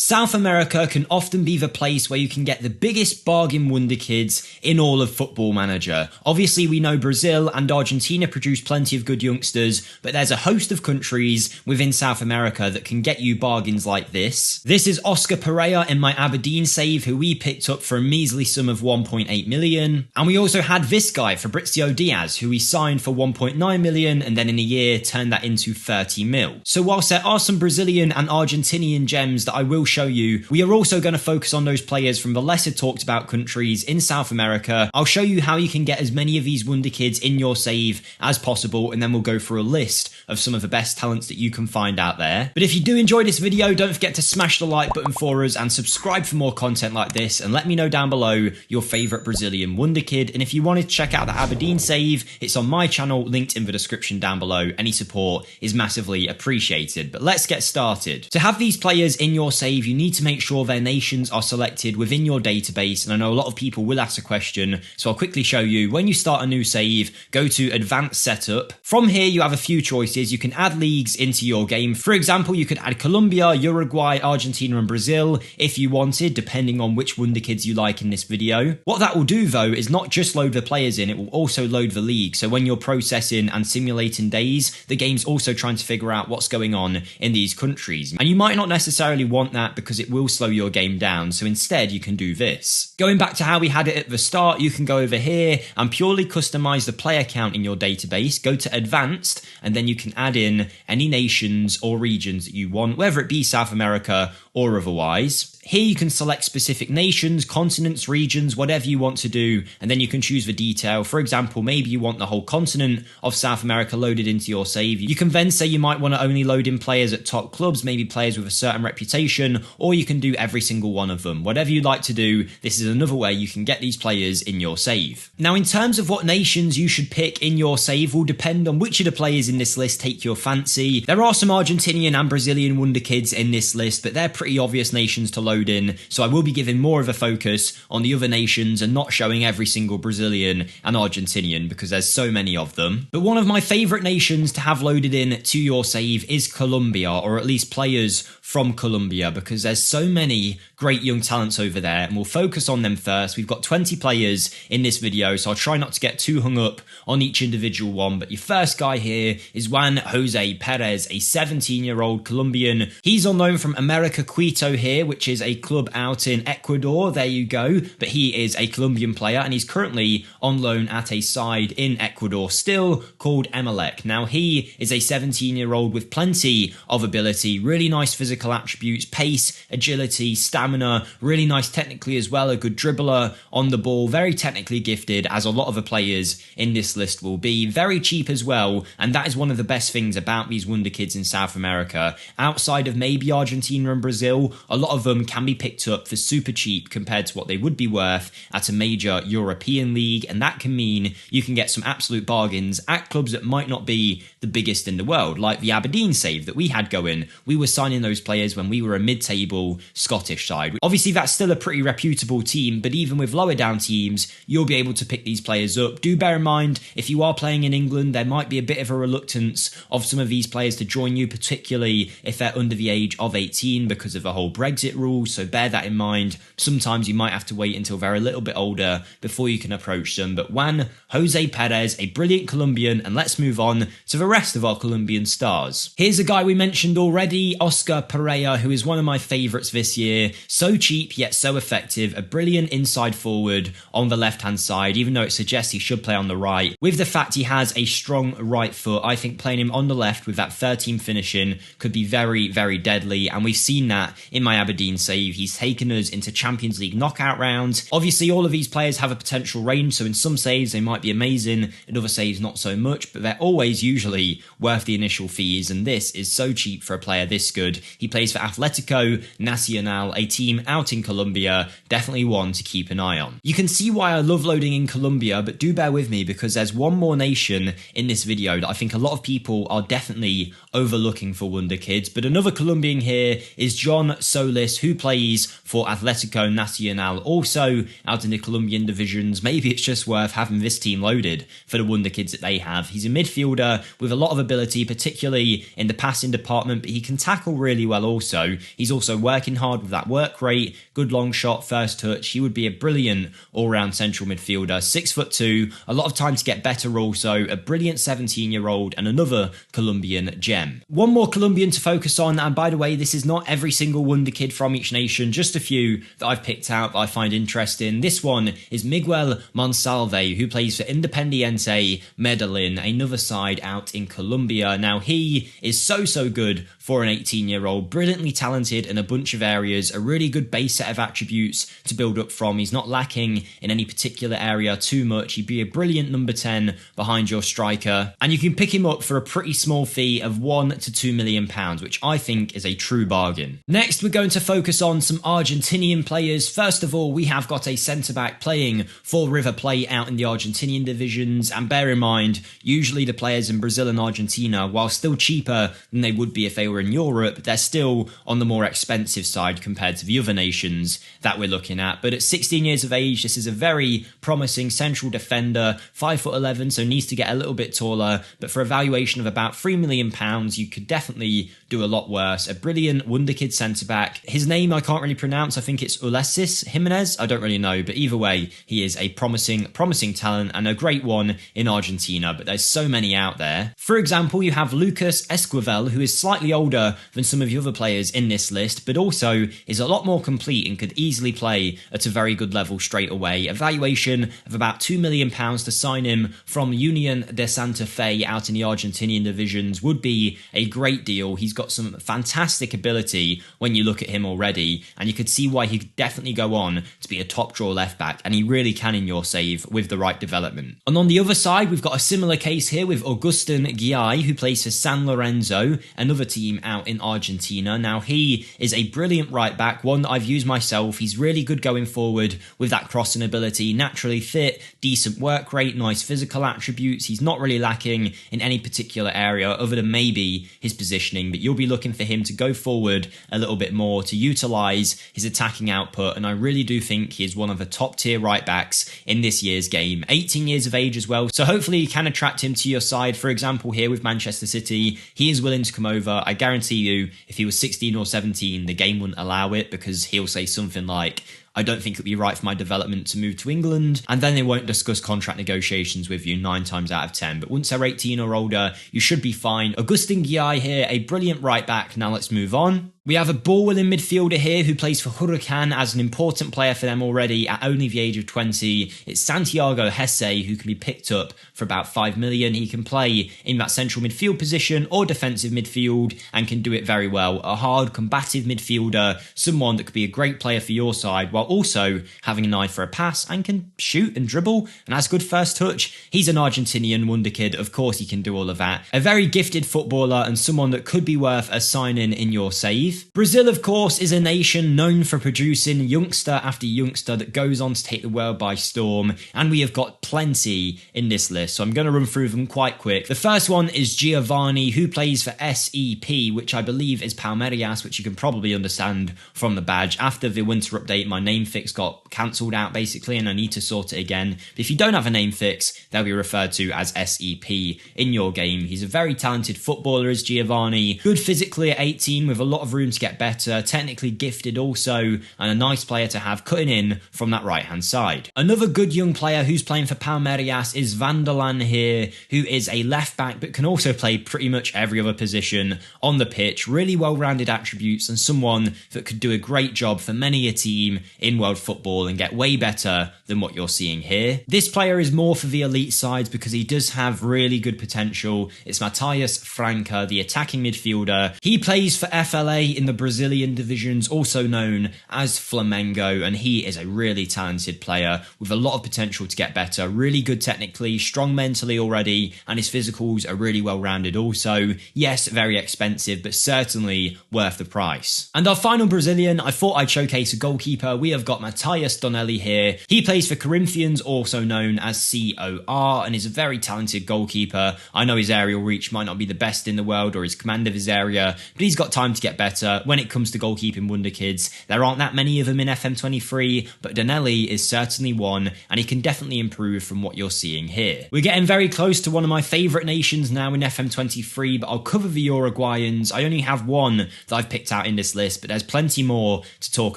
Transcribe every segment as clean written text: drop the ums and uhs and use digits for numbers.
South America can often be the place where you can get the biggest bargain wonderkids in all of Football Manager. Obviously, we know Brazil and Argentina produce plenty of good youngsters, but there's a host of countries within South America that can get you bargains like this. This is Oscar Pereira in my Aberdeen save, who we picked up for a measly sum of 1.8 million. And we also had this guy, Fabrizio Diaz, who we signed for 1.9 million and then in a year turned that into 30 mil. So whilst there are some Brazilian and Argentinian gems that I will show you, we are also going to focus on those players from the lesser talked about countries in South America. I'll show you how you can get as many of these wonderkids in your save as possible, and then we'll go through a list of some of the best talents that you can find out there. But if you do enjoy this video, don't forget to smash the like button for us and subscribe for more content like this, and let me know down below your favourite Brazilian wonderkid. And if you wanted to check out the Aberdeen save, it's on my channel, linked in the description down below. Any support is massively appreciated. But let's get started. To have these players in your save, you need to make sure their nations are selected within your database, and I know a lot of people will ask a question, so I'll quickly show you. When you start a new save, go to Advanced Setup. From here, you have a few choices. You can add leagues into your game. For example, you could add Colombia, Uruguay, Argentina, and Brazil if you wanted, depending on which wonderkids you like in this video. What that will do, though, is not just load the players in, it will also load the league. So when you're processing and simulating days, the game's also trying to figure out what's going on in these countries. And you might not necessarily want that because it will slow your game down, so instead you can do this. Going back to how we had it at the start, you can go over here and purely customize the player count in your database. Go to Advanced, and then you can add in any nations or regions that you want, whether it be South America or otherwise. Here you can select specific nations, continents, regions, whatever you want to do, and then you can choose the detail. For example, maybe you want the whole continent of South America loaded into your save. You can then say you might want to only load in players at top clubs, maybe players with a certain reputation, or you can do every single one of them. Whatever you'd like to do, this is another way you can get these players in your save. Now, in terms of what nations you should pick in your save will depend on which of the players in this list take your fancy. There are some Argentinian and Brazilian wonderkids in this list, but they're pretty obvious nations to load in, so I will be giving more of a focus on the other nations and not showing every single Brazilian and Argentinian because there's so many of them. But one of my favourite nations to have loaded in to your save is Colombia, or at least players from Colombia, because there's so many great young talents over there, and we'll focus on them first. We've got 20 players in this video, so I'll try not to get too hung up on each individual one. But your first guy here is Juan Jose Perez, a 17-year-old Colombian. He's on loan from America Quito here, which is a club out in Ecuador. There you go. But he is a Colombian player, and he's currently on loan at a side in Ecuador still called Emelec. Now, he is a 17-year-old with plenty of ability, really nice physical attributes, pace, agility, stamina, really nice technically as well, a good dribbler on the ball, very technically gifted, as a lot of the players in this list will be. Very cheap as well, and that is one of the best things about these wonderkids in South America. Outside of maybe Argentina and Brazil, a lot of them can be picked up for super cheap compared to what they would be worth at a major European league, and that can mean you can get some absolute bargains at clubs that might not be the biggest in the world, like the Aberdeen save that we had going. We were signing those players when we were a mid-table Scottish side. Obviously, that's still a pretty reputable team, but even with lower down teams, you'll be able to pick these players up. Do bear in mind, if you are playing in England, there might be a bit of a reluctance of some of these players to join you, particularly if they're under the age of 18 because of the whole Brexit rules, so bear that in mind. Sometimes you might have to wait until they're a little bit older before you can approach them. But Juan Jose Perez, a brilliant Colombian, and let's move on to the rest of our Colombian stars. Here's a guy we mentioned already, Oscar Pereira, who is one of my favourites this year. So cheap yet so effective, a brilliant inside forward on the left hand side, even though it suggests he should play on the right. With the fact he has a strong right foot, I think playing him on the left with that 13 finishing could be very, very deadly, and we've seen that in my Aberdeen save. He's taken us into Champions League knockout rounds. Obviously, all of these players have a potential range, so in some saves they might be amazing, in other saves not so much, but they're always usually worth the initial fees, and this is so cheap for a player this good. He plays for Atlético Nacional, a team out in Colombia, definitely one to keep an eye on. You can see why I love loading in Colombia, but do bear with me because there's one more nation in this video that I think a lot of people are definitely overlooking for wonderkids. But another Colombian here is John Solis, who plays for Atlético Nacional, also out in the Colombian divisions. Maybe it's just worth having this team loaded for the wonderkids that they have. He's a midfielder with a lot of ability, particularly in the passing department, but he can tackle really well also. He's also working hard with that work rate, good long shot, first touch. He would be a brilliant all-round central midfielder, 6'2", a lot of time to get better also, a brilliant 17-year-old and another Colombian gem. One more Colombian to focus on, and by the way, this is not every single wonder kid from each nation, just a few that I've picked out that I find interesting. This one is Miguel Monsalve, who plays for Independiente Medellin, another side out in Colombia. Now, he is so good for an 18-year-old, brilliantly talented in a bunch of areas, a really good base set of attributes to build up from. He's not lacking in any particular area too much. He'd be a brilliant number 10 behind your striker, and you can pick him up for a pretty small fee of £1 to £2 million, which I think is a true bargain. Next, we're going to focus on some Argentinian players. First of all, we have got a centre-back playing for River Plate out in the Argentinian divisions, and bear in mind, usually the players in Brazil and Argentina, while still cheaper than they would be if they were in Europe, they're still on the more expensive side compared to the other nations that we're looking at. But at 16 years of age, this is a very promising central defender, 5'11", so needs to get a little bit taller, but for a valuation of about £3 million, you could definitely do a lot worse. A brilliant wonderkid centre-back. His name I can't really pronounce, I think it's Olesis Jimenez, I don't really know, but either way, he is a promising talent and a great one in Argentina, but there's so many out there. For example, you have Lucas Escovel, who is slightly older than some of the other players in this list, but also is a lot more complete and could easily play at a very good level straight away. A valuation of about £2 million to sign him from Union de Santa Fe out in the Argentinian divisions would be a great deal. He's got some fantastic ability when you look at him already, and you could see why he could definitely go on to be a top draw left back, and he really can in your save with the right development. And on the other side, we've got a similar case here with Augustine Gonzalez, who plays for San Lorenzo, another team out in Argentina. Now, he is a brilliant right back, one that I've used myself. He's really good going forward with that crossing ability, naturally fit, decent work rate, nice physical attributes. He's not really lacking in any particular area other than maybe his positioning, but you'll be looking for him to go forward a little bit more to utilise his attacking output, and I really do think he is one of the top tier right backs in this year's game. 18 years of age as well, so hopefully you can attract him to your side. For example, here with Manchester City, he is willing to come over. I guarantee you, if he was 16 or 17, the game wouldn't allow it, because he'll say something like, I don't think it would be right for my development to move to England, and then they won't discuss contract negotiations with you 9 times out of 10. But once they're 18 or older, you should be fine. Augustine Gonzalez here, a brilliant right back. Now let's move on. We have a ball-winning midfielder here who plays for Huracan as an important player for them already at only the age of 20. It's Santiago Hesse, who can be picked up for about £5 million. He can play in that central midfield position or defensive midfield and can do it very well. A hard, combative midfielder, someone that could be a great player for your side while also having an eye for a pass and can shoot and dribble and has good first touch. He's an Argentinian wonder kid. Of course he can do all of that. A very gifted footballer and someone that could be worth a sign-in in your save. Brazil, of course, is a nation known for producing youngster after youngster that goes on to take the world by storm, and we have got plenty in this list, so I'm going to run through them quite quick. The first one is Giovanni, who plays for SEP, which I believe is Palmeiras, which you can probably understand from the badge. After the winter update, my name fix got cancelled out, basically, and I need to sort it again. But if you don't have a name fix, they'll be referred to as SEP in your game. He's a very talented footballer, is Giovanni. Good physically at 18, with a lot of room to get better, technically gifted also, and a nice player to have cutting in from that right hand side. Another good young player who's playing for Palmeiras is Vanderlan here, who is a left back but can also play pretty much every other position on the pitch. Really well-rounded attributes and someone that could do a great job for many a team in world football and get way better than what you're seeing here. This player is more for the elite sides because he does have really good potential. It's Matthias Franca, the attacking midfielder. He plays for FLA in the Brazilian divisions, also known as Flamengo, and he is a really talented player with a lot of potential to get better. Really good technically, strong mentally already, and his physicals are really well rounded also. Yes, very expensive, but certainly worth the price. And our final Brazilian, I thought I'd showcase a goalkeeper. We we have got Matthias here. He plays for Corinthians, also known as COR, and is a very talented goalkeeper. I know his aerial reach might not be the best in the world or his command of his area, but he's got time to get better. When it comes to goalkeeping wonderkids, there aren't that many of them in FM23, but Donelli is certainly one, and he can definitely improve from what you're seeing here. We're getting very close to one of my favourite nations now in FM23, but I'll cover the Uruguayans. I only have one that I've picked out in this list, but there's plenty more to talk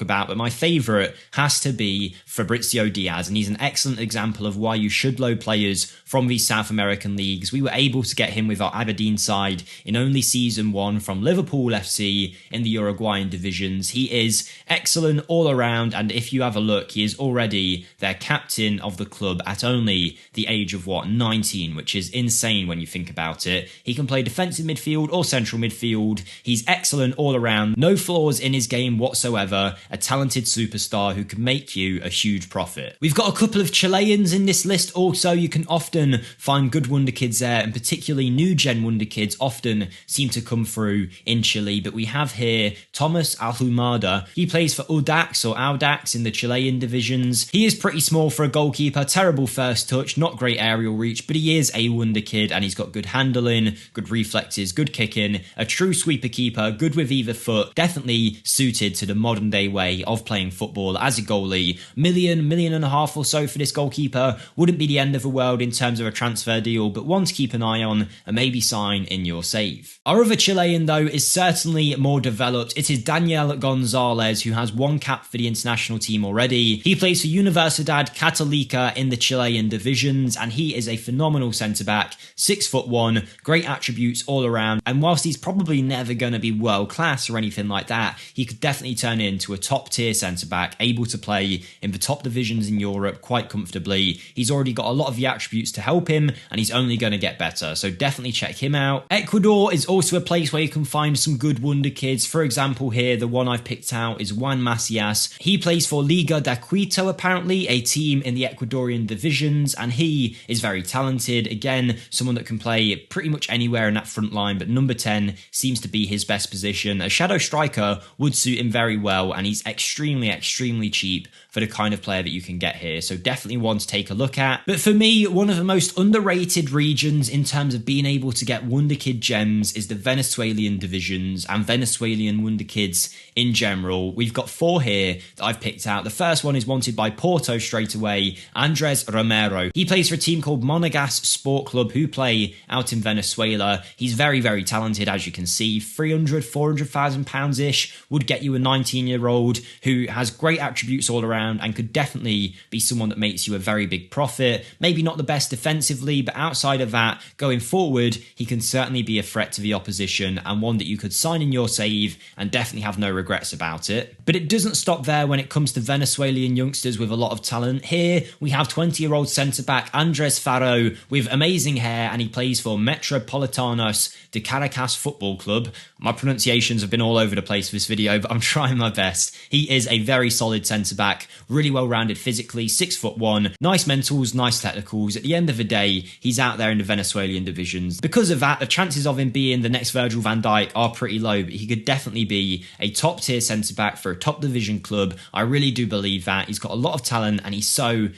about, but my favourite has to be Fabrizio Diaz, and he's an excellent example of why you should load players from these South American leagues. We were able to get him with our Aberdeen side in only season 1 from Liverpool FC in the Uruguayan divisions. He is excellent all around, and if you have a look, he is already their captain of the club at only the age of 19, which is insane when you think about it. He can play defensive midfield or central midfield. He's excellent all around, no flaws in his game whatsoever, a talented superstar who can make you a huge profit. We've got a couple of Chileans in this list also. You can often find good wonderkids there, and particularly new gen wonderkids often seem to come through in Chile, but we have here Thomas Alhamada. He plays for Audax in the Chilean divisions. He is pretty small for a goalkeeper, terrible first touch, not great aerial reach, but he is a wonderkid, and he's got good handling, good reflexes, good kicking, a true sweeper keeper, good with either foot, definitely suited to the modern day way of playing football as a goalie. Million and a half or so for this goalkeeper wouldn't be the end of the world in terms of a transfer deal, but one to keep an eye on and maybe sign in your save. Our other Chilean though is certainly more developed. It is Miguel Gonzalez, who has one cap for the international team already. He plays for Universidad Católica in the Chilean divisions, and he is a phenomenal centre-back, 6'1", great attributes all around, and whilst he's probably never going to be world class or anything like that, he could definitely turn into a top tier centre-back, able to play in the top divisions in Europe quite comfortably. He's already got a lot of the attributes to help him, and he's only going to get better, so definitely check him out. Ecuador is also a place where you can find some good wonder kids. For example here, the one I've picked out is Juan Matthias. He plays for Liga de Quito, apparently, a team in the Ecuadorian divisions, and he is very talented. Again, someone that can play pretty much anywhere in that front line, but number 10 seems to be his best position. A shadow striker would suit him very well, and he's extremely cheap for the kind of player that you can get here, so definitely one to take a look at. But for me, one of the most underrated regions in terms of being able to get wonderkid gems is the Venezuelan divisions and Venezuelan wonderkids in general. We've got 4 here that I've picked out. The first one is wanted by Porto straight away, Andres Romero. He plays for a team called Monagas Sport Club, who play out in Venezuela. He's very talented, as you can see. 400,000 pounds-ish would get you a 19-year-old who has great attributes all around and could definitely be someone that makes you a very big profit. Maybe not the best defensively, but outside of that, going forward, he can certainly be a threat to the opposition and one that you could sign in your save and definitely have no regrets about it. But it doesn't stop there when it comes to Venezuelan youngsters with a lot of talent. Here, we have 20-year-old centre-back Andres Faro with amazing hair, and he plays for Metropolitanos de Caracas Football Club. My pronunciations have been all over the place for this video, but I'm trying my best. He is a very solid centre-back, really well-rounded physically, 6'1", nice mentals, nice technicals. At the end of the day, he's out there in the Venezuelan divisions. Because of that, the chances of him being the next Virgil van Dijk are pretty low, but he could definitely be a top-tier centre-back for a top-division club. I really do believe that. He's got a lot of talent, and he's so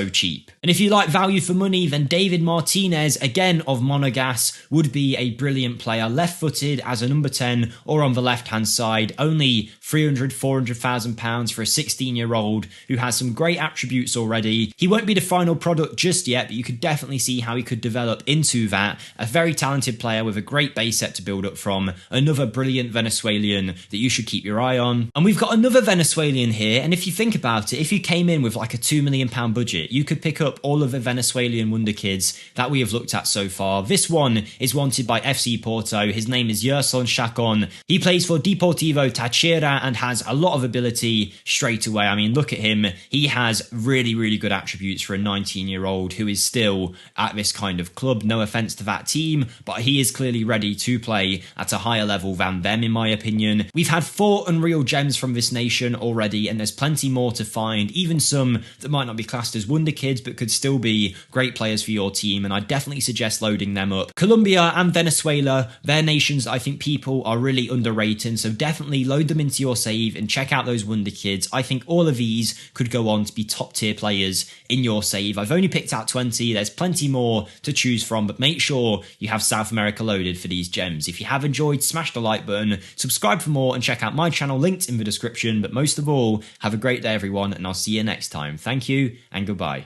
cheap. And if you like value for money, then David Martinez, again of Monagas, would be a brilliant player, left-footed as a number 10 or on the left-hand side, only 400,000 pounds for a 16-year-old who has some great attributes already. He won't be the final product just yet, but you could definitely see how he could develop into that. A very talented player with a great base set to build up from. Another brilliant Venezuelan that you should keep your eye on. And we've got another Venezuelan here, and if you think about it, if you came in with like a £2 million budget, you could pick up all of the Venezuelan wonderkids that we have looked at so far. This one is wanted by FC Porto. His name is Yerson Chacon. He plays for Deportivo Táchira and has a lot of ability straight away. I mean, look at him. He has really good attributes for a 19-year-old who is still at this kind of club. No offense to that team, but he is clearly ready to play at a higher level than them, in my opinion. We've had 4 unreal gems from this nation already, and there's plenty more to find, even some that might not be classed as wonderkids, but could still be great players for your team, and I definitely suggest loading them up. Colombia and Venezuela Venezuela. They're nations that I think people are really underrating, so definitely load them into your save and check out those Wonder Kids. I think all of these could go on to be top tier players in your save. I've only picked out 20, there's plenty more to choose from, but make sure you have South America loaded for these gems. If you have enjoyed, smash the like button, subscribe for more, and check out my channel linked in the description. But most of all, have a great day everyone, and I'll see you next time. Thank you and goodbye.